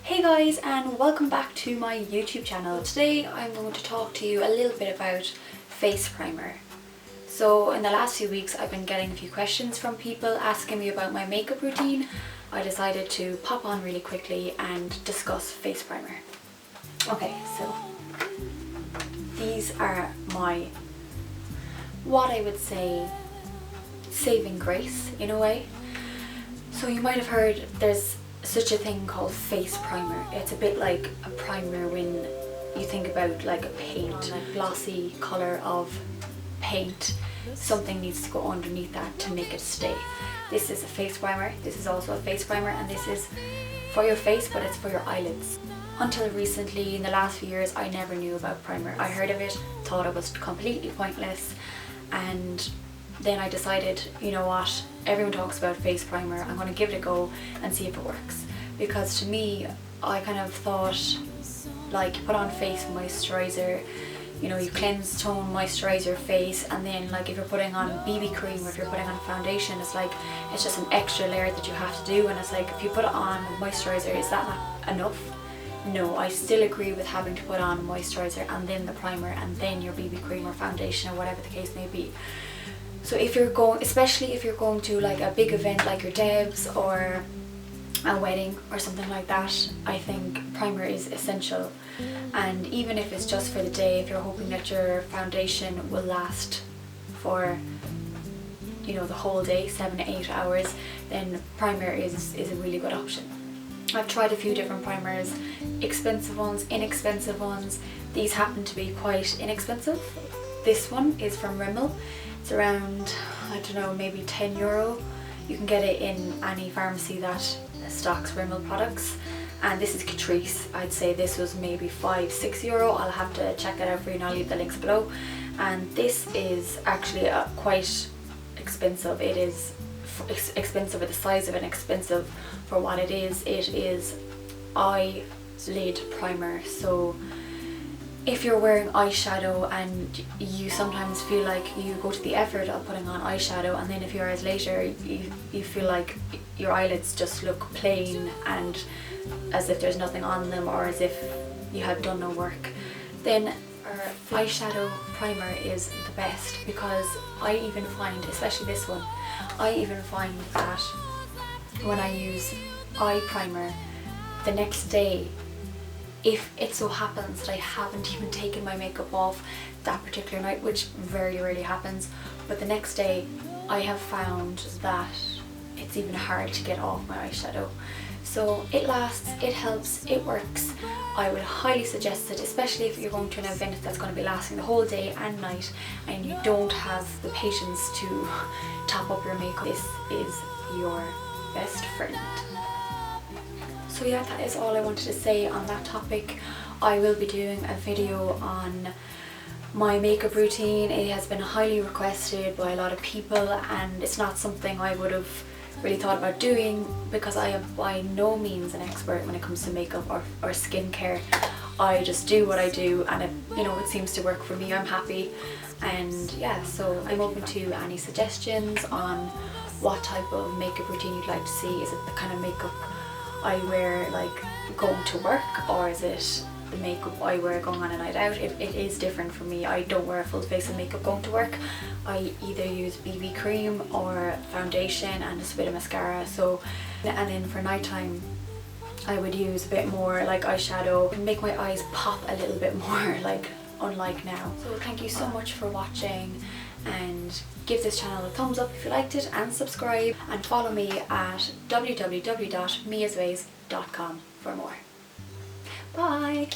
Hey guys, and welcome back to my YouTube channel. Today I'm going to talk to you a little bit about face primer. So in the last few weeks I've been getting a few questions from people asking me about my makeup routine. I decided to pop on really quickly and discuss face primer. Okay, so these are my, what I would say, saving grace in a way. So you might have heard there's such a thing called face primer. It's a bit like a primer when you think about like a paint, a glossy colour of paint. Something needs to go underneath that to make it stay. This is a face primer, this is also a face primer, and this is for your face, but it's for your eyelids. Until recently, in the last few years, I never knew about primer. I heard of it, thought it was completely pointless, and then I decided, you know what, everyone talks about face primer, I'm going to give it a go and see if it works. Because to me, I kind of thought, like, you put on face moisturizer, you know, you cleanse, tone, moisturize your face, and then like if you're putting on BB cream or if you're putting on foundation, it's like, it's just an extra layer that you have to do, and it's like, if you put it on moisturizer, is that not enough? No, I still agree with having to put on moisturizer and then the primer and then your BB cream or foundation or whatever the case may be. So if you're going, especially if you're going to like a big event like your Debs or a wedding or something like that, I think primer is essential. And even if it's just for the day, if you're hoping that your foundation will last for, you know, the whole day, 7 to 8 hours, then primer is a really good option. I've tried a few different primers, expensive ones, inexpensive ones. These happen to be quite inexpensive. This one is from Rimmel. It's around, I don't know, maybe €10. You can get it in any pharmacy that stocks Rimmel products. And this is Catrice. I'd say this was maybe €5-6. I'll have to check it out for you and I'll leave the links below. And this is actually quite expensive. It is expensive for the size of it and expensive for what it is. It is eyelid primer. So if you're wearing eyeshadow and you sometimes feel like you go to the effort of putting on eyeshadow, and then a few hours later you feel like your eyelids just look plain and as if there's nothing on them, or as if you have done no work, then our eyeshadow primer is the best. Because I even find, especially this one, I even find that when I use eye primer, the next day, if it so happens that I haven't even taken my makeup off that particular night, which very rarely happens, but the next day I have found that it's even hard to get off my eyeshadow. So it lasts, it helps, it works. I would highly suggest it, especially if you're going to an event that's going to be lasting the whole day and night and you don't have the patience to top up your makeup. This is your best friend. So yeah, that is all I wanted to say on that topic. I will be doing a video on my makeup routine. It has been highly requested by a lot of people, and it's not something I would have really thought about doing because I am by no means an expert when it comes to makeup or skincare. I just do what I do, and it seems to work for me. I'm happy, and yeah, so I'm open to any suggestions on what type of makeup routine you'd like to see. Is it the kind of makeup I wear like going to work, or is it the makeup I wear going on a night out? It is different for me. I don't wear a full face of makeup going to work. I either use BB cream or foundation and just a bit of mascara. So, and then for nighttime I would use a bit more like eyeshadow and make my eyes pop a little bit more, like unlike now. So thank you so much for watching, and give this channel a thumbs up if you liked it, and subscribe, and follow me at www.miasways.com for more. Bye!